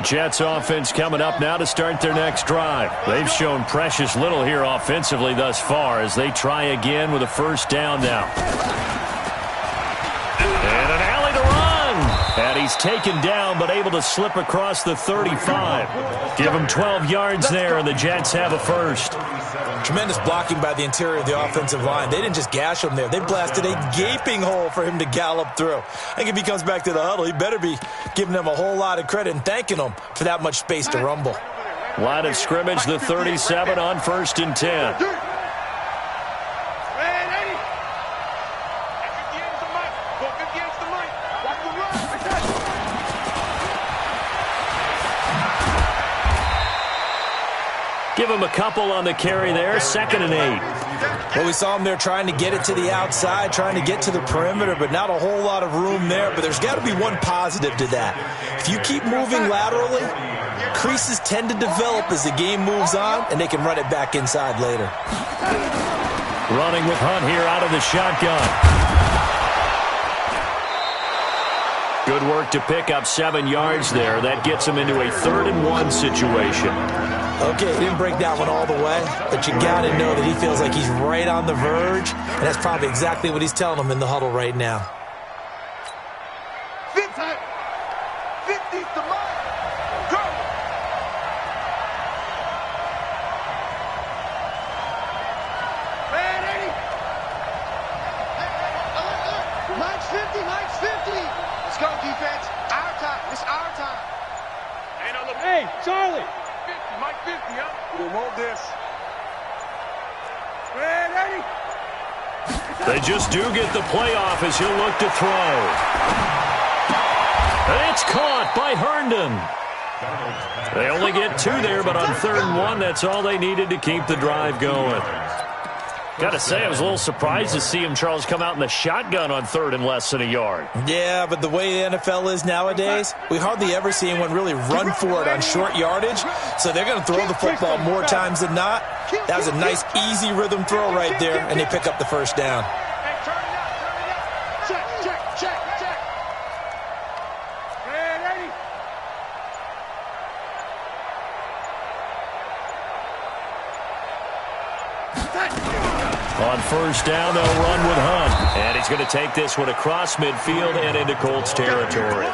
Jets offense coming up now to start their next drive. They've shown precious little here offensively thus far as they try again with a first down now. And an alley to run. And he's taken down but able to slip across the 35. Give him 12 yards there, and the Jets have a first. Tremendous blocking by the interior of the offensive line. They didn't just gash him there. They blasted a gaping hole for him to gallop through. I think if he comes back to the huddle, he better be giving them a whole lot of credit and thanking them for that much space to rumble. Line of scrimmage, the 37 on 1st and 10. Give him a couple on the carry there, 2nd and 8. Well, we saw him there trying to get it to the outside, trying to get to the perimeter, but not a whole lot of room there. But there's got to be one positive to that. If you keep moving laterally, creases tend to develop as the game moves on, and they can run it back inside later. Running with Hunt here out of the shotgun. Good work to pick up 7 yards there. That gets him into a 3rd and 1 situation. Okay, he didn't break that one all the way, but you got to know that he feels like he's right on the verge, and that's probably exactly what he's telling them in the huddle right now. 50's the mark. Go. Man, 80. Mike's 50, Mike's 50. Let's go, defense. Our time. It's our time. Hey, Charlie. Mike 50, huh? We want this. They just do get the playoff as he'll look to throw. And it's caught by Herndon. They only get 2 there, but on 3rd and 1, that's all they needed to keep the drive going. Got to say, I was a little surprised to see him, Charles, come out in the shotgun on 3rd and less than a yard. Yeah, but the way the NFL is nowadays, we hardly ever see anyone really run for it on short yardage. So they're going to throw the football more times than not. That was a nice, easy rhythm throw right there, and they pick up the first down. On first down, they'll run with Hunt. And he's going to take this one across midfield and into Colts territory.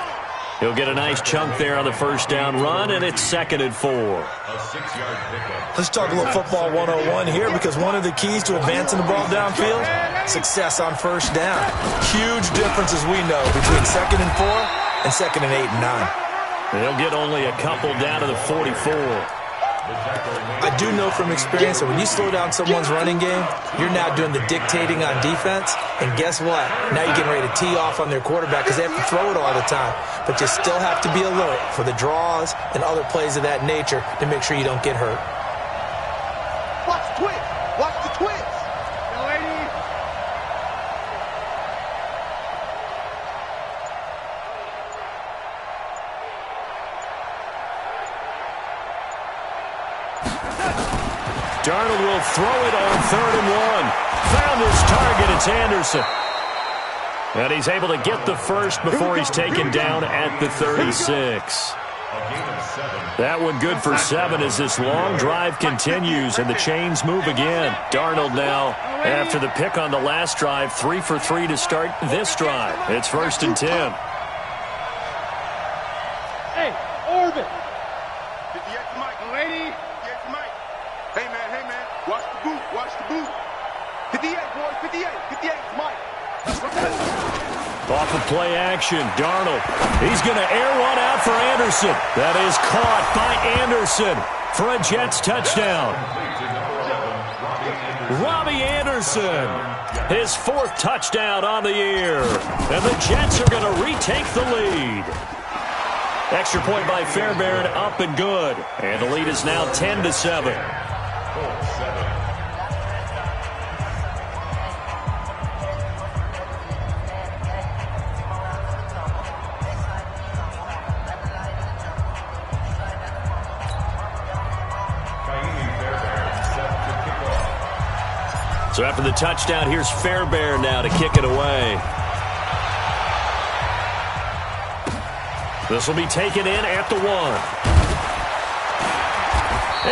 He'll get a nice chunk there on the first down run, and it's 2nd and 4. Let's talk a little football 101 here, because one of the keys to advancing the ball downfield, success on first down. Huge difference, as we know, between 2nd and 4 and 2nd and 8 and 9. They'll get only a couple down to the 44. I do know from experience that when you slow down someone's running game, you're now doing the dictating on defense. And guess what? Now you're getting ready to tee off on their quarterback because they have to throw it all the time. But you still have to be alert for the draws and other plays of that nature to make sure you don't get hurt. Watch the twist. Watch the twist. Darnold will throw it on 3rd and 1. Found his target. It's Anderson. And he's able to get the first before he's taken down at the 36. That one good for 7 as this long drive continues and the chains move again. Darnold now, after the pick on the last drive, 3 for 3 to start this drive. It's 1st and 10. Hey, Orbit. Watch the boot. 58, boys. 58. 58 is Mike. Off of play action, Darnold. He's going to air one out for Anderson. That is caught by Anderson for a Jets touchdown. Robbie Anderson, his 4th touchdown on the year. And the Jets are going to retake the lead. Extra point by Fairbairn, up and good. And the lead is now 10-7. So after the touchdown, here's Fairbairn now to kick it away. This will be taken in at the 1.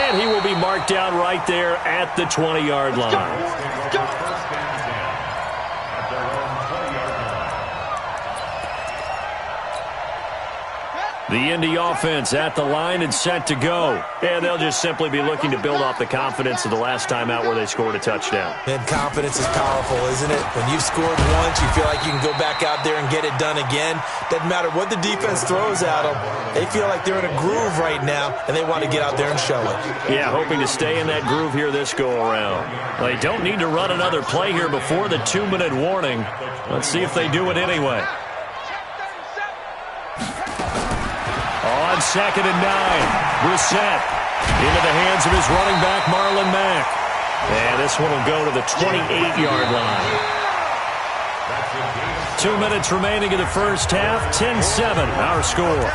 And he will be marked down right there at the 20-yard line. The Indy offense at the line and set to go. And they'll just simply be looking to build off the confidence of the last time out where they scored a touchdown. And confidence is powerful, isn't it? When you've scored once, you feel like you can go back out there and get it done again. Doesn't matter what the defense throws at them. They feel like they're in a groove right now, and they want to get out there and show it. Yeah, hoping to stay in that groove here this go-around. Well, they don't need to run another play here before the 2-minute warning. Let's see if they do it anyway. On 2nd and 9, Brissett into the hands of his running back, Marlon Mack. And this one will go to the 28-yard line. 2 minutes remaining in the first half, 10-7, our score.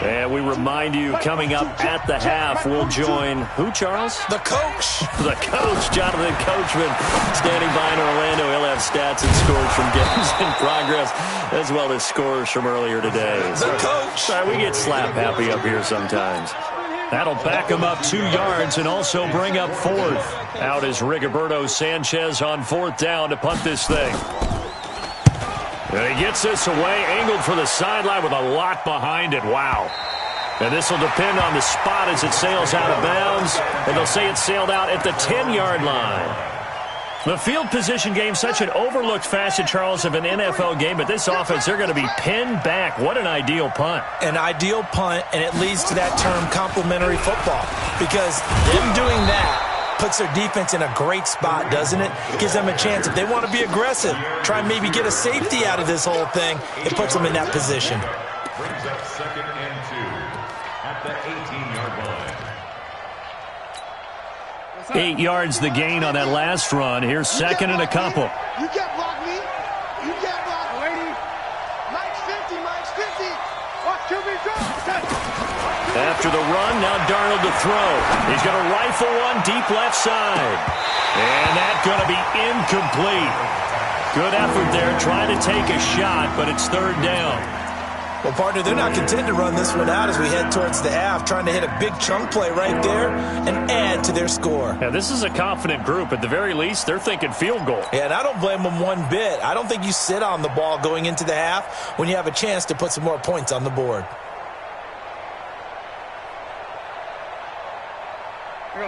And we remind you, coming up at the half, we'll join who, Charles? The coach. The coach, Jonathan Coachman, standing by in Orlando. He'll have stats and scores from games in progress, as well as scores from earlier today. The coach. Sorry, we get slap happy up here sometimes. That'll back him up 2 yards and also bring up 4th. Out is Rigoberto Sanchez on 4th down to punt this thing. And he gets this away, angled for the sideline with a lot behind it. Wow. And this will depend on the spot as it sails out of bounds. And they'll say it sailed out at the 10-yard line. The field position game, such an overlooked facet, Charles, of an NFL game. But this offense, they're going to be pinned back. What an ideal punt. An ideal punt, and it leads to that term complementary football. Because them doing that puts their defense in a great spot, doesn't it? Gives them a chance. If they want to be aggressive, try and maybe get a safety out of this whole thing, it puts them in that position. Brings up 2nd and 2 at the 18-yard line. 8 yards the gain on that last run. Here's 2nd and a couple. You can't block me. You can't block me. Mike's 50, Mike's 50. Watch QB drop. After the run, now Darnold to throw. He's going to rifle one deep left side. And that's going to be incomplete. Good effort there, trying to take a shot, but it's 3rd down. Well, partner, they're not content to run this one out as we head towards the half, trying to hit a big chunk play right there and add to their score. Now, this is a confident group. At the very least, they're thinking field goal. Yeah, and I don't blame them one bit. I don't think you sit on the ball going into the half when you have a chance to put some more points on the board.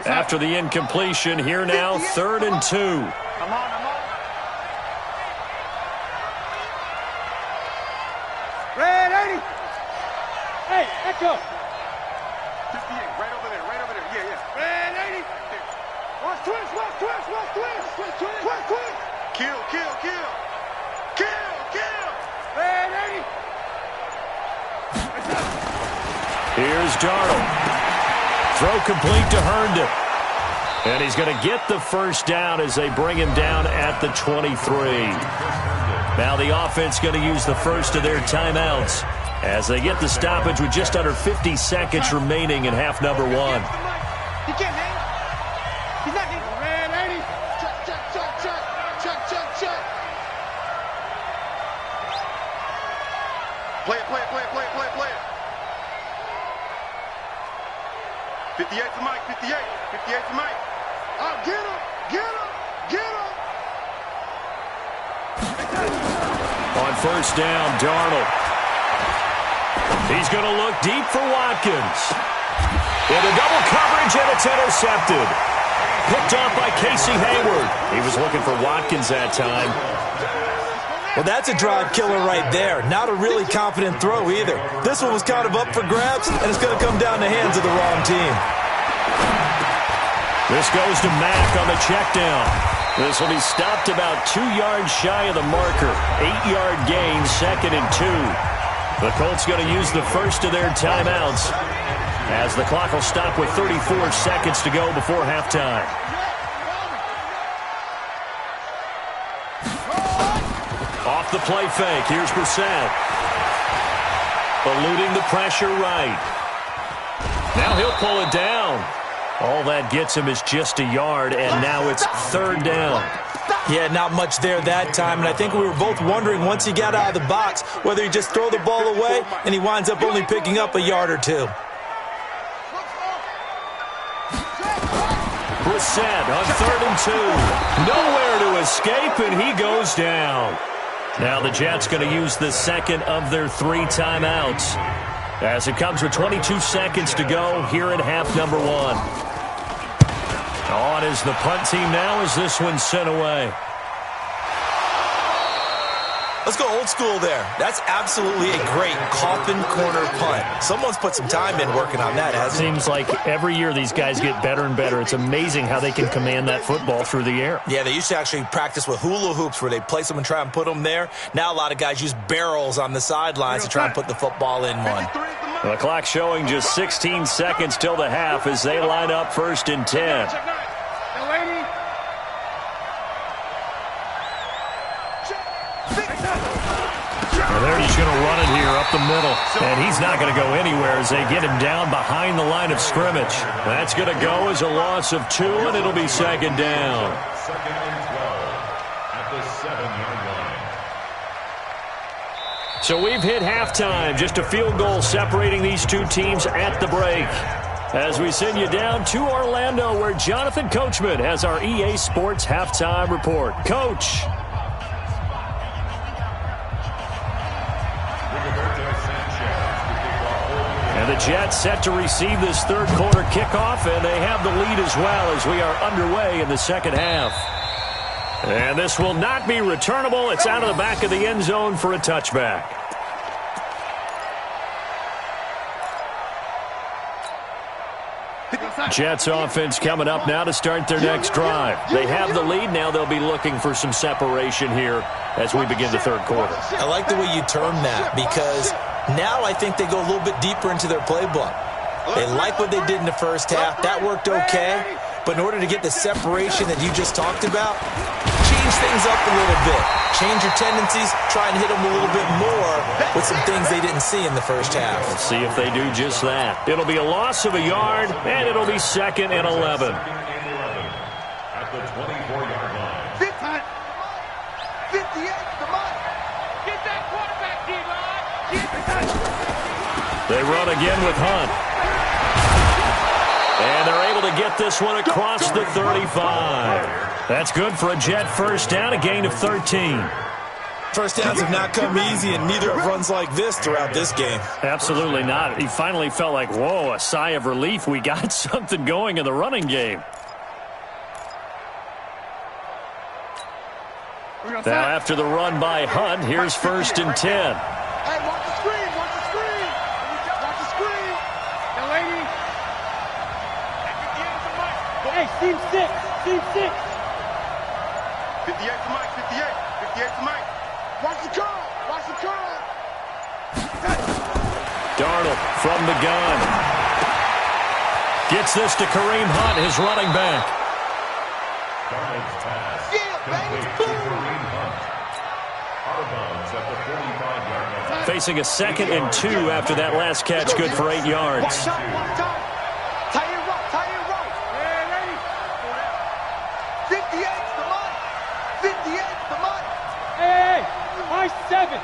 After the incompletion, here now, 3rd and 2. I'm on. Red 80. Hey, echo. 58, right over there. Yeah. Red 80. Watch twist. Kill. Red 80. Here's Darnold. Throw complete to Herndon. And he's going to get the first down as they bring him down at the 23. Now the offense going to use the first of their timeouts as they get the stoppage with just under 50 seconds remaining in half number 1. He can't hang. He's not hanging. Red 80. Check. Play it. 58 to Mike. 58 to Mike. Oh, get him. On 1st down, Darnold. He's going to look deep for Watkins. Into double coverage, and it's intercepted. Picked off by Casey Hayward. He was looking for Watkins that time. Well, that's a drive killer right there. Not a really confident throw either. This one was kind of up for grabs, and it's going to come down the hands of the wrong team. This goes to Mack on the check down. This will be stopped about 2 yards shy of the marker. 8-yard gain, 2nd and 2. The Colts going to use the first of their timeouts as the clock will stop with 34 seconds to go before halftime. Off the play fake, here's Brissett. Eluding the pressure right. Now he'll pull it down. All that gets him is just a yard, and now it's 3rd down. Yeah, not much there that time, and I think we were both wondering once he got out of the box whether he'd just throw the ball away, and he winds up only picking up a yard or two. Brissett on 3rd and 2. Nowhere to escape, and he goes down. Now the Jets going to use the second of their 3 timeouts, as it comes with 22 seconds to go here in half number 1. On is the punt team now as this one's sent away. Let's go old school there. That's absolutely a great coffin corner punt. Someone's put some time in working on that, hasn't it? Seems like every year these guys get better and better. It's amazing how they can command that football through the air. Yeah, they used to actually practice with hula hoops where they place them and try and put them there. Now a lot of guys use barrels on the sidelines to try and put the football in one. The clock showing just 16 seconds till the half as they line up 1st and 10. And there he's going to run it here up the middle. And he's not going to go anywhere as they get him down behind the line of scrimmage. That's going to go as a loss of 2, and it'll be 2nd down. 2nd and 12 at the 7-yard line. So we've hit halftime. Just a field goal separating these two teams at the break. As we send you down to Orlando, where Jonathan Coachman has our EA Sports Halftime Report. Coach. And the Jets set to receive this 3rd quarter kickoff, and they have the lead as well as we are underway in the 2nd half. And this will not be returnable. It's out of the back of the end zone for a touchback. Jets offense coming up now to start their next drive. They have the lead. Now they'll be looking for some separation here as we begin the 3rd quarter. I like the way you term that, because now I think they go a little bit deeper into their playbook. They like what they did in the first half. That worked okay. But in order to get the separation that you just talked about, change things up a little bit. Change your tendencies. Try and hit them a little bit more with some things they didn't see in the first half. Let's see if they do just that. It'll be a loss of a yard, and it'll be 2nd and 11. At the 24-yard line. 58, come on. Get that quarterback, D-line. They run again with Hunt. And they're able to get this one across the 35. That's good for a Jet first down, a gain of 13. First downs have not come easy, and neither have runs like this throughout this game. Absolutely not. He finally felt like, whoa, a sigh of relief. We got something going in the running game. Now after the run by Hunt, here's 1st and 10. Hey, watch the screen, watch the screen. Watch the screen. The lady. Hey, seam 6. 58 to Mike, 58. 58 to Mike. Watch the curl, watch the curl. Darnold from the gun. Gets this to Kareem Hunt, his running back. Darnold's pass complete to Kareem Hunt. Out of bounds at the 45-yard line. Facing a 2nd and 2 after that last catch, good for 8 yards. Watch out, watch out. Tie it right, tie it right. Yeah, ready. 58 to Mike. 58 to Mike. Hey, my 7.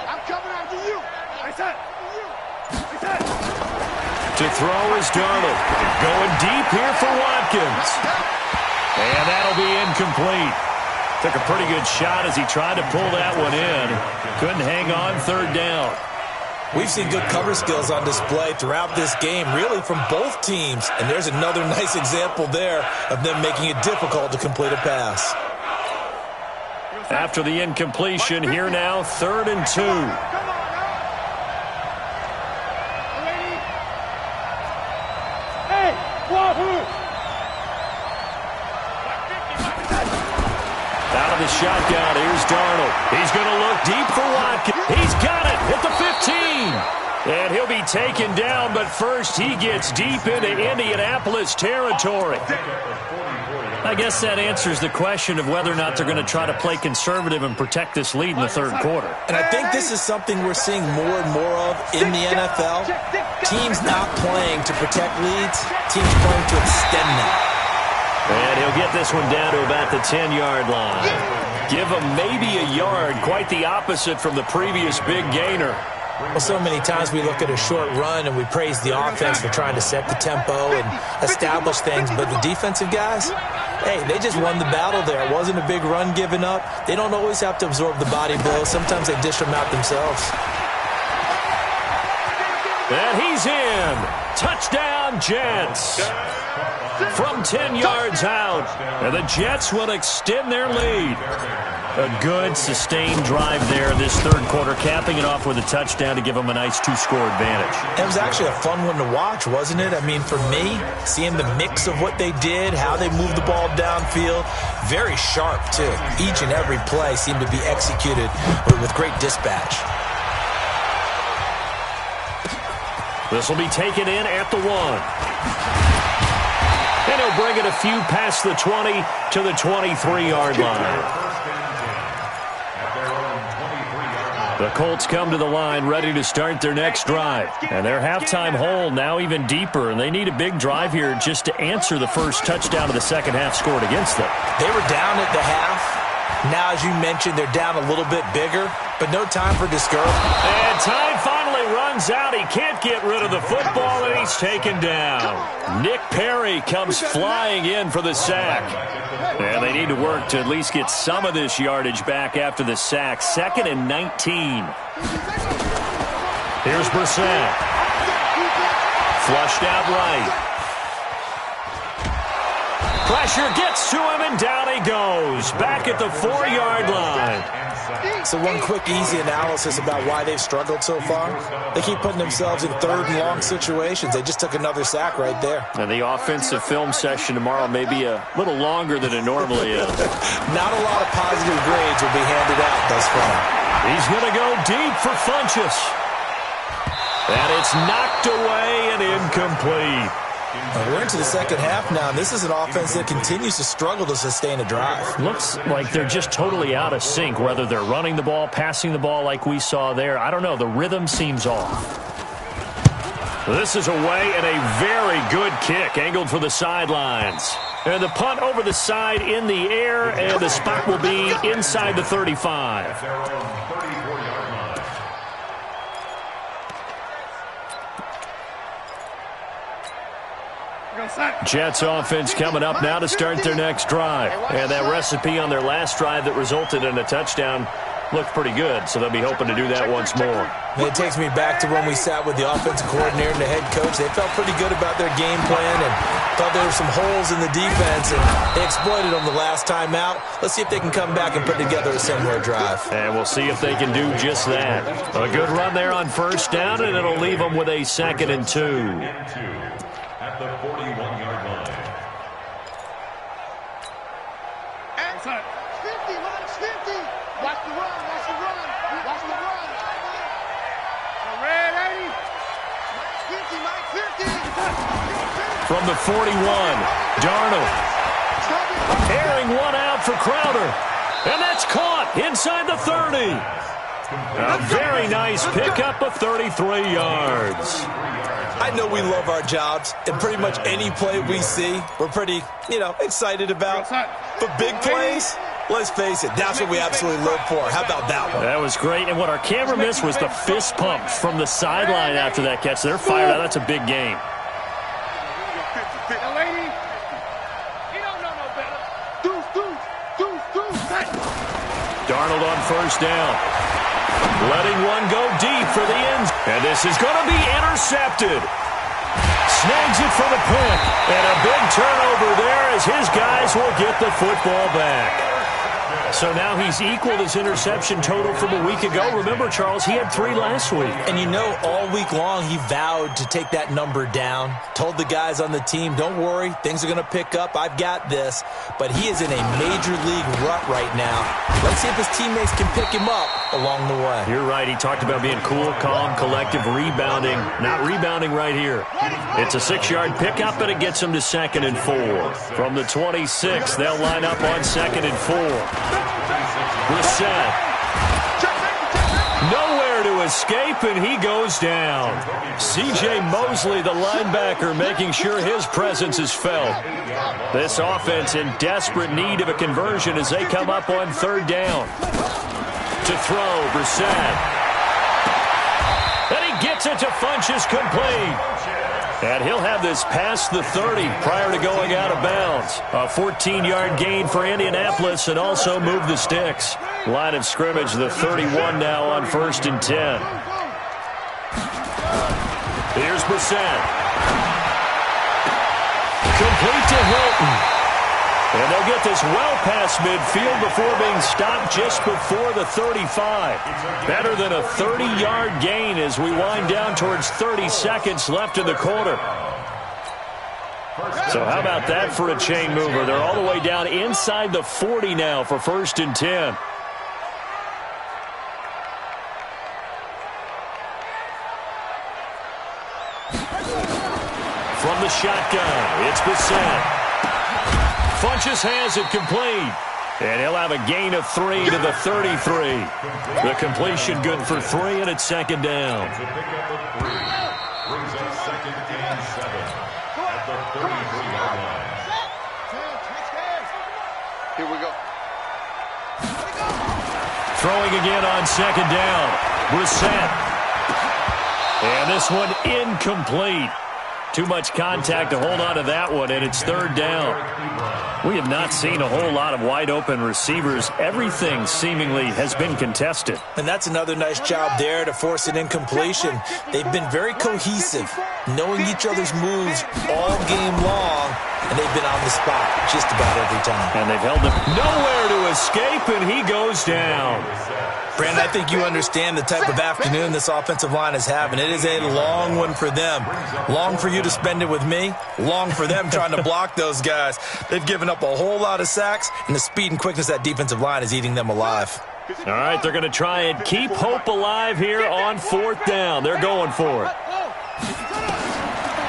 I'm coming after you. I said. To throw is Darnold. Going deep here for Watkins. And that'll be incomplete. Took a pretty good shot as he tried to pull that one in. Couldn't hang on 3rd down. We've seen good cover skills on display throughout this game, really from both teams. And there's another nice example there of them making it difficult to complete a pass. After the incompletion, here now, 3rd and 2. Hey, wahoo! Out of the shotgun, here's Darnold. He's going to look deep for Watkins. He's got it at the 15. And he'll be taken down, but first he gets deep into Indianapolis territory. I guess that answers the question of whether or not they're going to try to play conservative and protect this lead in the 3rd quarter. And I think this is something we're seeing more and more of in the NFL. Teams not playing to protect leads, teams playing to extend them. And he'll get this one down to about the 10-yard line. Give him maybe a yard, quite the opposite from the previous big gainer. Well, so many times we look at a short run and we praise the offense for trying to set the tempo and establish things, but the defensive guys, hey, they just won the battle there. It wasn't a big run given up. They don't always have to absorb the body blows. Sometimes they dish them out themselves. And he's in. Touchdown, Jets. From 10 yards out. And the Jets will extend their lead. A good, sustained drive there this third quarter, capping it off with a touchdown to give them a nice two-score advantage. It was actually a fun one to watch, wasn't it? I mean, for me, seeing the mix of what they did, how they moved the ball downfield, very sharp, too. Each and every play seemed to be executed with great dispatch. This will be taken in at the 1. And he'll bring it a few past the 20 to the 23-yard line. The Colts come to the line ready to start their next drive. And their halftime hole now even deeper, and they need a big drive here just to answer the first touchdown of the second half scored against them. They were down at the half. Now, as you mentioned, they're down a little bit bigger, but no time for discouragement. And time finally runs out. He can't get rid of the football, and he's taken down. Nick Perry comes flying in for the sack. And they need to work to at least get some of this yardage back after the sack. 2nd and 19. Here's Brissett. Flushed out right. Pressure gets to him, and down he goes. Back at the 4-yard line. So one quick, easy analysis about why they've struggled so far. They keep putting themselves in third and long situations. They just took another sack right there. And the offensive film session tomorrow may be a little longer than it normally is. Not a lot of positive grades will be handed out thus far. He's going to go deep for Funchess. And it's knocked away and incomplete. We're into the second half now, and this is an offense that continues to struggle to sustain a drive. Looks like they're just totally out of sync, whether they're running the ball, passing the ball like we saw there. I don't know. The rhythm seems off. This is away, and a very good kick angled for the sidelines. And the punt over the side in the air, and the spot will be inside the 35. Jets offense coming up now to start their next drive. And that recipe on their last drive that resulted in a touchdown looked pretty good, so they'll be hoping to do that once more. It takes me back to when we sat with the offensive coordinator and the head coach. They felt pretty good about their game plan and thought there were some holes in the defense, and they exploited them the last time out. Let's see if they can come back and put together a similar drive. And we'll see if they can do just that. A good run there on first down, and it'll leave them with a 2nd and 2. At the 41-yard line. And 50, minus 50. Watch the run, watch the run, watch the run. Red 80. Minus 50, minus 50. From the 41, Darnold. Airing one out for Crowder. And that's caught inside the 30. A very nice pickup of 33 yards. I know we love our jobs, and pretty much any play we see, we're pretty, excited about. But big plays, let's face it, that's what we absolutely live for. How about that one? That was great, and what our camera missed was the fist pump from the sideline after that catch. They're fired out. That's a big game. Darnold on first down. Letting one go deep for the end. And this is going to be intercepted. Snags it for the pick. And a big turnover there as his guys will get the football back. So now he's equaled his interception total from a week ago. Remember, Charles, he had 3 last week. And all week long he vowed to take that number down. Told the guys on the team, don't worry, things are going to pick up. I've got this. But he is in a major league rut right now. Let's see if his teammates can pick him up along the way. You're right. He talked about being cool, calm, collective, rebounding. Not rebounding right here. It's a 6-yard pickup, and it gets him to 2nd and 4. From the 26, they'll line up on 2nd and 4. Brissett. Nowhere to to escape, and he goes down. C.J. Mosley, the linebacker, making sure his presence is felt. This offense in desperate need of a conversion as they come up on third down. To throw, Brissett. And he gets it to Funchess, complete. And he'll have this past the 30 prior to going out of bounds. A 14-yard gain for Indianapolis and also move the sticks. Line of scrimmage, the 31 now on 1st and 10. Here's Brissett. Complete to Hilton. And they'll get this well past midfield before being stopped just before the 35. Better than a 30-yard gain as we wind down towards 30 seconds left in the quarter. So how about that for a chain mover? They're all the way down inside the 40 now for 1st and 10. From the shotgun, it's Brissett. Funchess has it complete. And he'll have a gain of 3 to the 33. The completion good for 3, and it's 2nd down. To pick up a 3. Brings up 2nd and 7 at the 33-yard line. Here we go. Throwing again on 2nd down. Brissett. And this one incomplete. Too much contact to hold on to that one, and it's 3rd down. We have not seen a whole lot of wide-open receivers. Everything seemingly has been contested. And that's another nice job there to force an incompletion. They've been very cohesive, knowing each other's moves all game long, and they've been on the spot just about every time. And they've held him nowhere to escape, and he goes down. Brandon, I think you understand the type of afternoon this offensive line is having. It is a long one for them. Long for you to spend it with me. Long for them trying to block those guys. They've given up a whole lot of sacks, and the speed and quickness of that defensive line is eating them alive. All right, they're going to try and keep hope alive here on 4th down. They're going for it.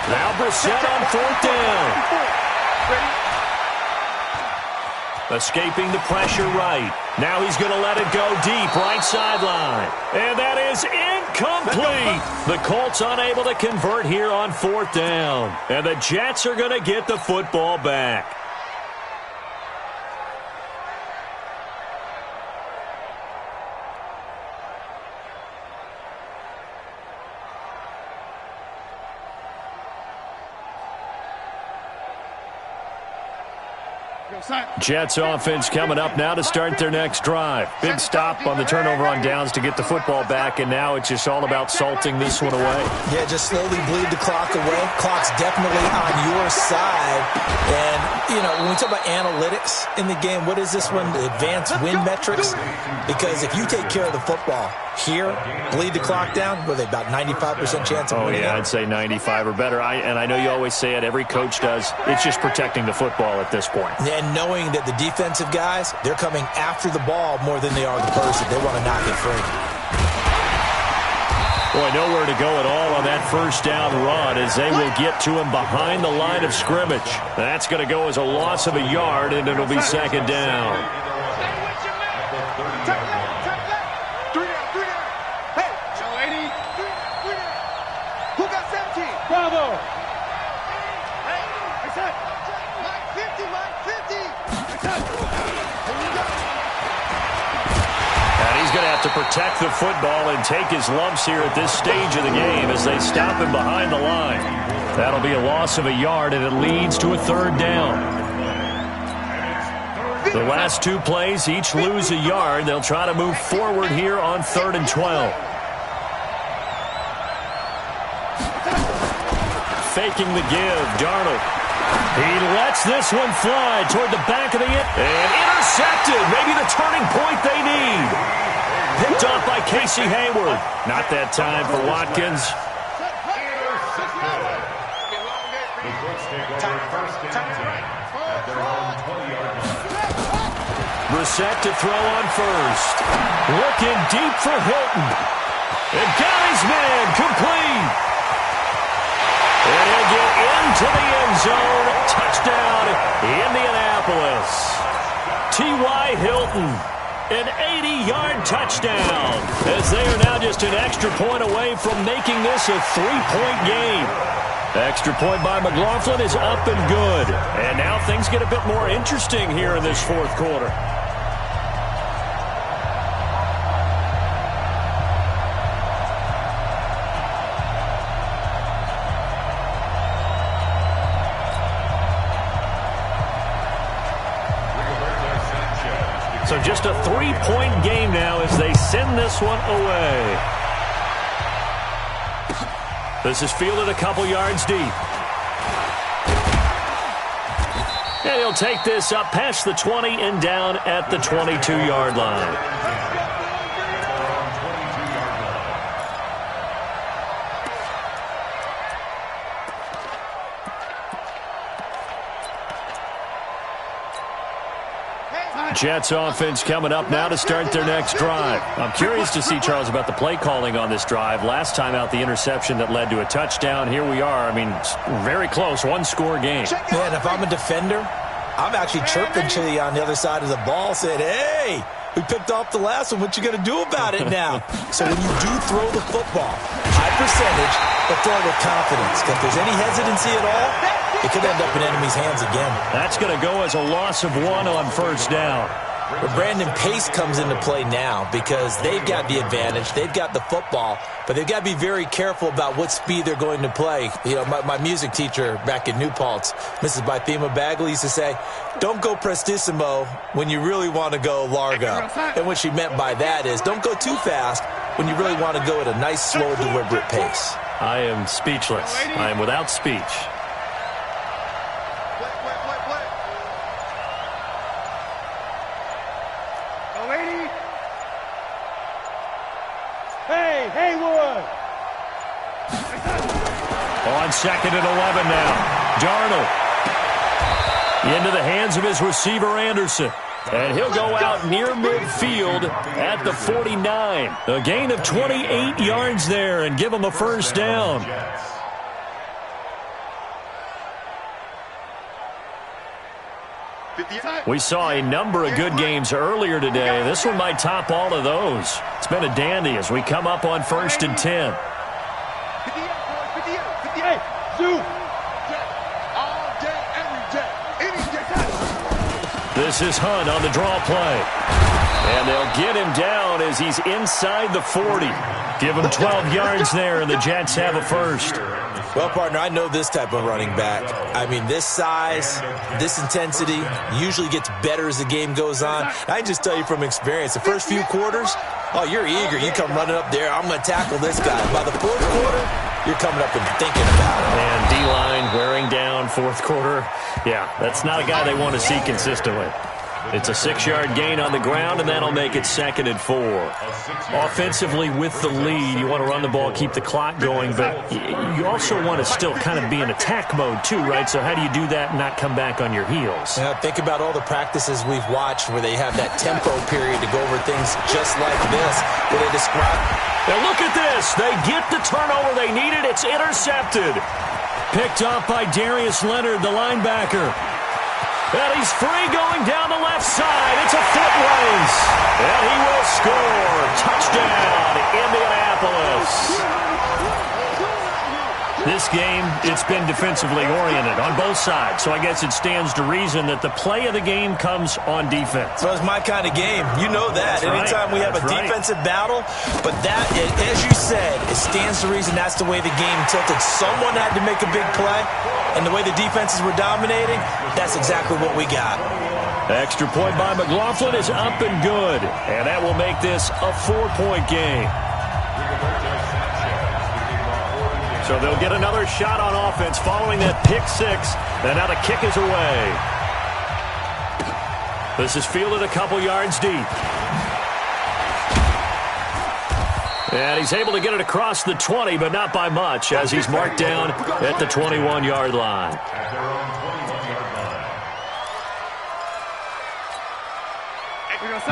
Now Brissett on 4th down. Escaping the pressure right. Now he's going to let it go deep, right sideline. And that is incomplete. The Colts unable to convert here on 4th down. And the Jets are going to get the football back. Jets offense coming up now to start their next drive. Big stop on the turnover on downs to get the football back, and now it's just all about salting this one away. Yeah, just slowly bleed the clock away. Clock's definitely on your side. And, you know, when we talk about analytics in the game, what is this one? The advanced win metrics? Because if you take care of the football here, bleed the clock down, with about 95% chance of winning. Oh, yeah, I'd say 95 or better. And I know you always say it, every coach does. It's just protecting the football at this point. And knowing that the defensive guys, they're coming after the ball more than they are the person. They want to knock it free. Boy, nowhere to go at all on that first down run as they will get to him behind the line of scrimmage. That's going to go as a loss of a yard, and it'll be 2nd down. To protect the football and take his lumps here at this stage of the game as they stop him behind the line. That'll be a loss of a yard, and it leads to a 3rd down. The last 2 plays each lose a yard. They'll try to move forward here on 3rd and 12. Faking the give, Darnold. He lets this one fly toward the back of the end and intercepted. Maybe the turning point they need. Picked off by Casey Hayward. Not that time for Watkins. Brissett to throw on first. Looking deep for Hilton. And got his man complete. And he'll get into the end zone. Touchdown, Indianapolis. T.Y. Hilton. An 80-yard touchdown, as they are now just an extra point away from making this a 3-point game. Extra point by McLaughlin is up and good. And now things get a bit more interesting here in this fourth quarter. So just a 3-point game now as they send this one away. This is fielded a couple yards deep. And he'll take this up past the 20 and down at the 22-yard line. Jets offense coming up now to start their next drive. I'm curious to see, Charles, about the play calling on this drive. Last time out, the interception that led to a touchdown. Here we are. I mean, very close, one-score game. Man, if I'm a defender, I'm actually chirping to you on the other side of the ball, saying, hey, we picked off the last one. What you going to do about it now? So when you do throw the football, high percentage, but throw it with confidence. If there's any hesitancy at all, it could end up in enemy's hands again. That's going to go as a loss of 1 on first down. But Brandon, pace comes into play now because they've got the advantage. They've got the football, but they've got to be very careful about what speed they're going to play. You know, my music teacher back in New Paltz, Mrs. Bythema Bagley, used to say, don't go prestissimo when you really want to go largo. And what she meant by that is don't go too fast when you really want to go at a nice, slow, deliberate pace. I am speechless. I am without speech. Haywood! On 2nd and 11 now. Darnold into the hands of his receiver, Anderson. And he'll go out near midfield at the 49. A gain of 28 yards there and give him a first down. We saw a number of good games earlier today. This one might top all of those. It's been a dandy as we come up on 1st and 10. Hey, shoot! This is Hunt on the draw play. And they'll get him down as he's inside the 40. Give him 12 yards there, and the Jets have a first. Well, partner, I know this type of running back. I mean, this size, this intensity usually gets better as the game goes on. I can just tell you from experience, the first few quarters, oh, you're eager. You come running up there, I'm going to tackle this guy. By the fourth quarter, you're coming up and thinking about it. And D-line wearing down fourth quarter. Yeah, that's not a guy they want to see consistently. It's a 6-yard gain on the ground, and that'll make it 2nd and 4. Offensively with the lead, you want to run the ball, keep the clock going, but you also want to still kind of be in attack mode too, right? So how do you do that and not come back on your heels? Yeah, think about all the practices we've watched where they have that tempo period to go over things just like this, where they describe. Now look at this. They get the turnover they needed. It's intercepted. Picked off by Darius Leonard, the linebacker. And he's free going down the left side. It's a foot race. And he will score. Touchdown, Indianapolis. This game, it's been defensively oriented on both sides, so I guess it stands to reason that the play of the game comes on defense. So it's my kind of game. You know that. That's Anytime right. we have a defensive battle, but that, as you said, it stands to reason that's the way the game tilted. Someone had to make a big play, and the way the defenses were dominating, that's exactly what we got. Extra point by McLaughlin is up and good, and that will make this a 4-point game. So they'll get another shot on offense following that pick six. And now the kick is away. This is fielded a couple yards deep. And he's able to get it across the 20, but not by much, as he's marked down at the 21-yard line.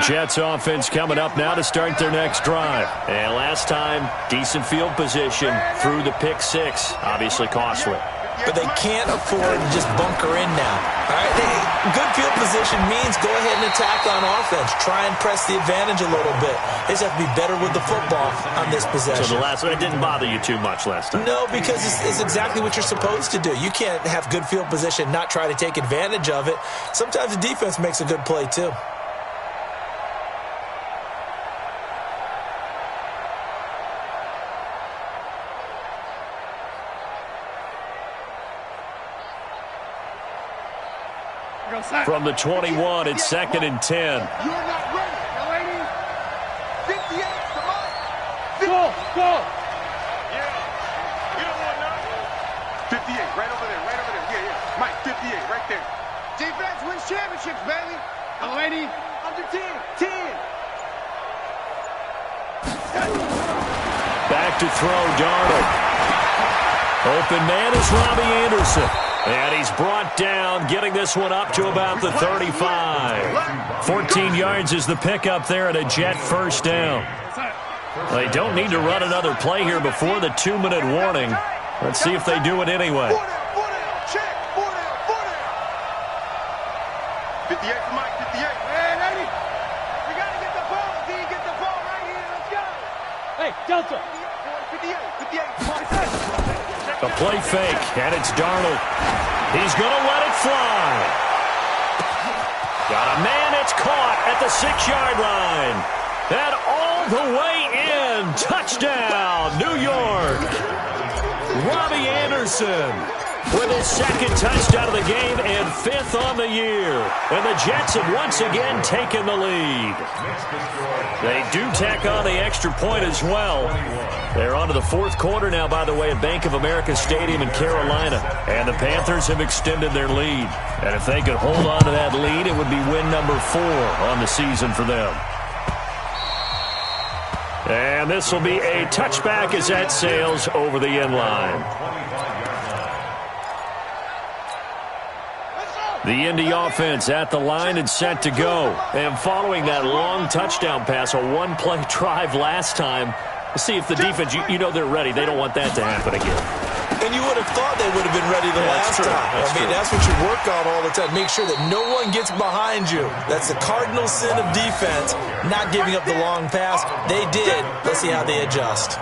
Jets offense coming up now to start their next drive. And last time, decent field position through the pick six. Obviously costly. but they can't afford to just bunker in now. All right, good field position means go ahead and attack on offense. Try and press the advantage a little bit. They just have to be better with the football on this possession. So the last one, it didn't bother you too much last time? No, because it's exactly what you're supposed to do. You can't have good field position, not try to take advantage of it. Sometimes the defense makes a good play, too. From the 21, it's 2nd and 10. You're not ready, Delaney. 58, come on. Go. Yeah. You don't want none. 58, right over there, Yeah. Mike, 58, right there. Defense wins championships, baby. Delaney, under 10. Back to throw, Darnold. Open man is Robbie Anderson. And he's brought down, getting this one up to about the 35. 14 yards is the pickup there, and a Jet first down. They don't need to run another play here before the 2-minute warning. Let's see if they do it anyway. 58 for Mike, 58. Hey, lady. We got to get the ball, D. Get the ball right here. Let's go. Hey, Delta. 58. A play fake, and it's Darnold. He's going to let it fly. Got a man, it's caught at the 6-yard line. And all the way in. Touchdown, New York. Robbie Anderson with his 2nd touchdown of the game and 5th on the year. And the Jets have once again taken the lead. They do tack on the extra point as well. They're on to the 4th quarter now, by the way, at Bank of America Stadium in Carolina. And the Panthers have extended their lead. And if they could hold on to that lead, it would be win number 4 on the season for them. And this will be a touchback as that sails over the end line. The Indy offense at the line and set to go. And following that long touchdown pass, a one-play drive last time, let's see if the defense, you know they're ready. They don't want that to happen again. And you would have thought they would have been ready the last time. That's what you work on all the time. Make sure that no one gets behind you. That's the cardinal sin of defense, not giving up the long pass. They did. Let's see how they adjust.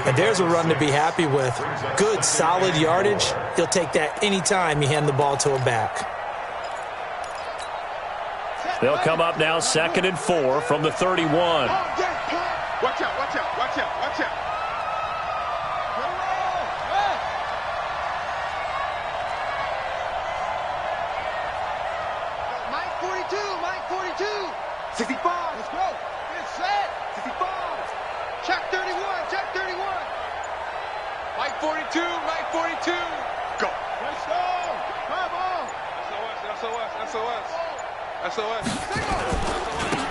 And there's a run to be happy with. Good, solid yardage. He'll take that anytime you hand the ball to a back. They'll come up now 2nd and 4 from the 31. Watch out. Mike 42. 65. Let's go. Get set. 65. Check 31. Mike 42. Go. Let's go. Come on. SOS.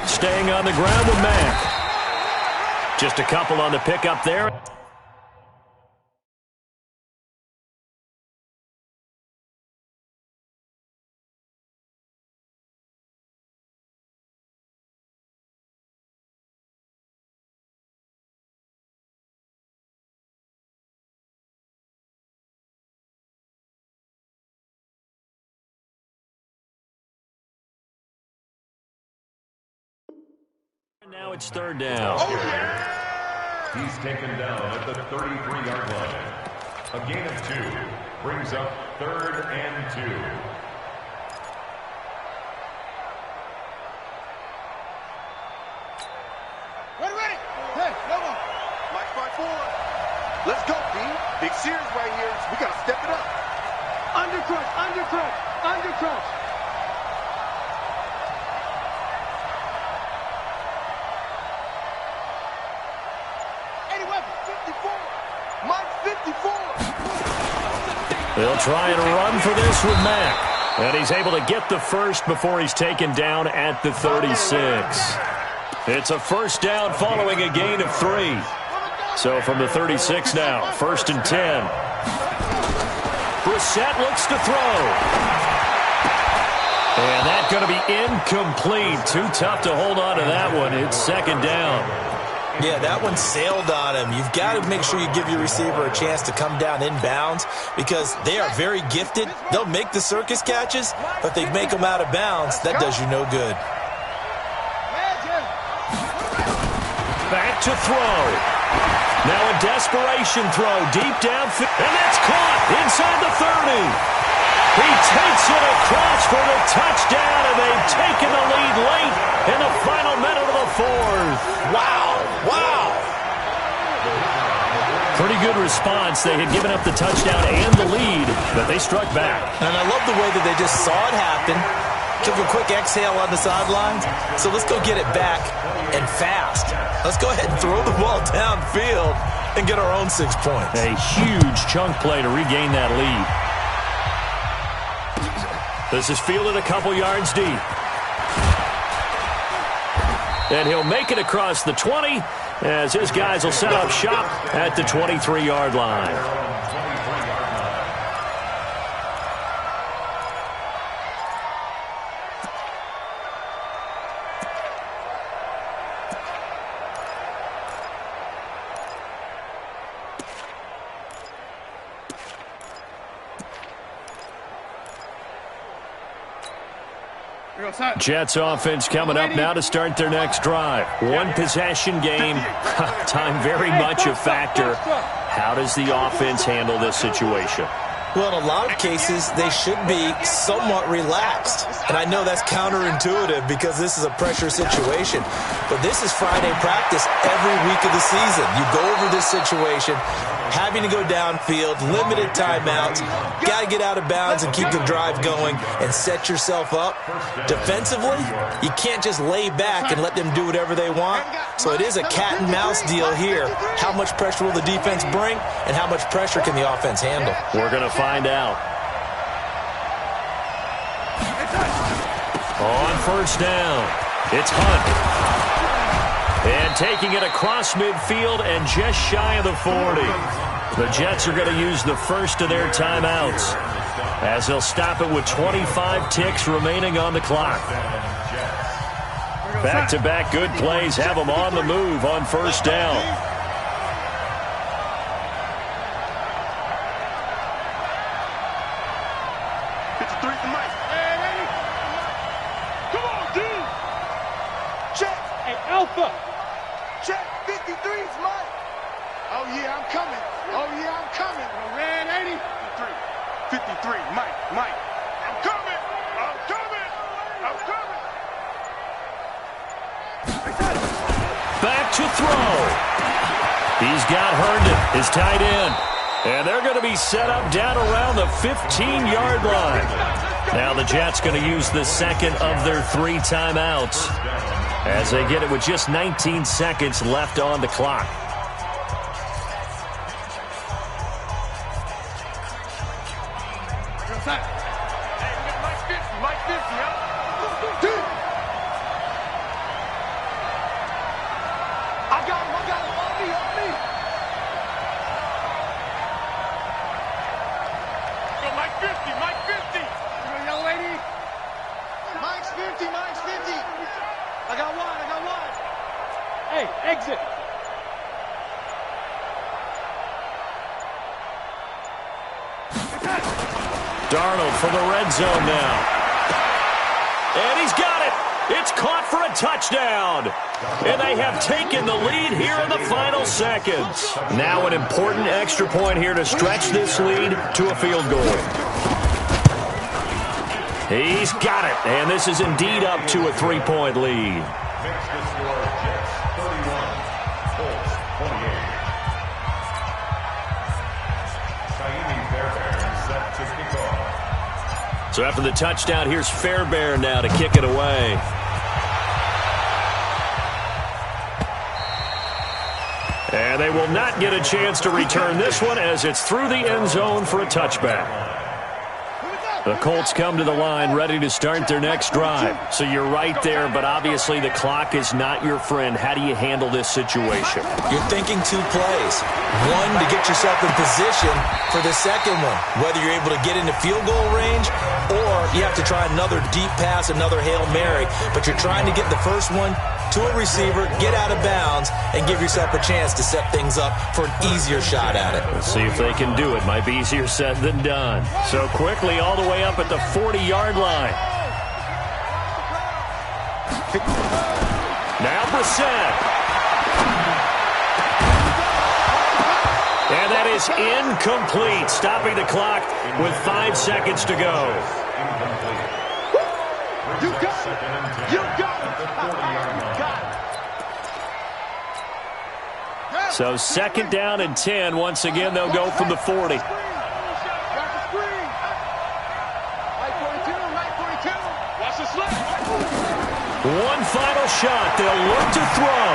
Staying on the ground with Mack. Just a couple on the pickup there. Now it's 3rd down. He's taken down at the 33-yard line. A gain of 2 brings up 3rd and 2. Ready. Hey, come on. Mike 5-4. Let's go, B. Big series right here. We got to step it up. Undercrush. They'll try and run for this with Mack. And he's able to get the first before he's taken down at the 36. It's a first down following a gain of 3. So from the 36 now, 1st and 10. Brissett looks to throw. And that's going to be incomplete. Too tough to hold on to that one. It's 2nd down. Yeah, that one sailed on him. You've got to make sure you give your receiver a chance to come down inbounds because they are very gifted. They'll make the circus catches, but they make them out of bounds. That does you no good. Back to throw. Now a desperation throw deep downfield, and that's caught inside the 30. He takes it across for the touchdown, and they've taken the lead late in the final minute of the fourth. Wow. Wow. Pretty good response. They had given up the touchdown and the lead, but they struck back. And I love the way that they just saw it happen, took a quick exhale on the sidelines. So let's go get it back and fast. Let's go ahead and throw the ball downfield and get our own 6 points. A huge chunk play to regain that lead. This is fielded a couple yards deep. And he'll make it across the 20 as his guys will set up shop at the 23-yard line. Jets offense coming up now to start their next drive. One possession game. Time very much a factor. How does the offense handle this situation? Well, in a lot of cases, they should be somewhat relaxed. And I know that's counterintuitive because this is a pressure situation. But this is Friday practice every week of the season. You go over this situation, having to go downfield, limited timeouts, got to get out of bounds and keep the drive going and set yourself up. Defensively, you can't just lay back and let them do whatever they want. So it is a cat and mouse deal here. How much pressure will the defense bring and how much pressure can the offense handle? We're going to find out. On first down, it's Hunt. And taking it across midfield and just shy of the 40. The Jets are going to use the first of their timeouts as they'll stop it with 25 ticks remaining on the clock. Back-to-back good plays have them on the move on first down. Alpha! Check, 53's mine. Oh, yeah, I'm coming. Oh, yeah, I'm coming. Red 80. 53, Mike. I'm coming. Back to throw. He's got Herndon, his tight end. And they're going to be set up down around the 15-yard line. Now the Jets going to use the second of their 3 timeouts as they get it with just 19 seconds left on the clock. I got him. On me. Go, Mike 50. You young lady. Mike's 50. I got one. Hey, exit. Darnold for the red zone now. And he's got it. It's caught for a touchdown. And they have taken the lead here in the final seconds. Now an important extra point here to stretch this lead to a field goal. He's got it. And this is indeed up to a 3-point lead. So after the touchdown, here's Fairbairn now to kick it away. And they will not get a chance to return this one as it's through the end zone for a touchback. The Colts come to the line ready to start their next drive. So you're right there, but obviously the clock is not your friend. How do you handle this situation? You're thinking 2 plays. One, to get yourself in position for the second one, whether you're able to get into field goal range or you have to try another deep pass, another Hail Mary. But you're trying to get the first one to a receiver, get out of bounds, and give yourself a chance to set things up for an easier shot at it. Let's see if they can do it. Might be easier said than done. So quickly all the way up at the 40-yard line. Now Brissett. And that is incomplete, stopping the clock with 5 seconds to go. You got it. You got it. So 2nd down and 10. Once again, they'll go from the 40. Right 42, right 42. Watch the slip. One final shot. They'll look to throw.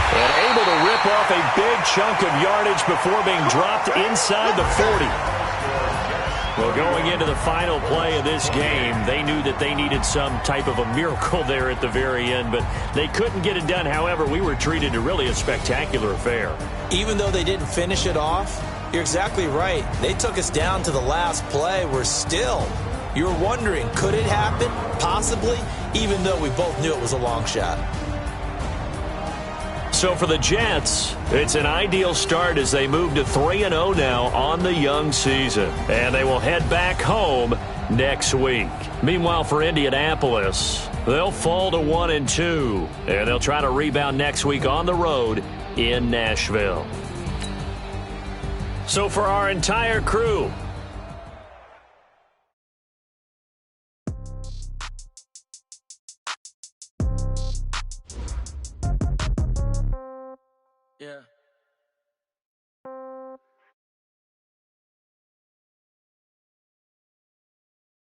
And able to rip off a big chunk of yardage before being dropped inside the 40. Well, going into the final play of this game, they knew that they needed some type of a miracle there at the very end, but they couldn't get it done. However, we were treated to really a spectacular affair. Even though they didn't finish it off, you're exactly right. They took us down to the last play. We're still, you're wondering, could it happen? Possibly, even though we both knew it was a long shot. So for the Jets, it's an ideal start as they move to 3-0 now on the young season. And they will head back home next week. Meanwhile, for Indianapolis, they'll fall to 1-2. And they'll try to rebound next week on the road in Nashville. So for our entire crew, Yeah.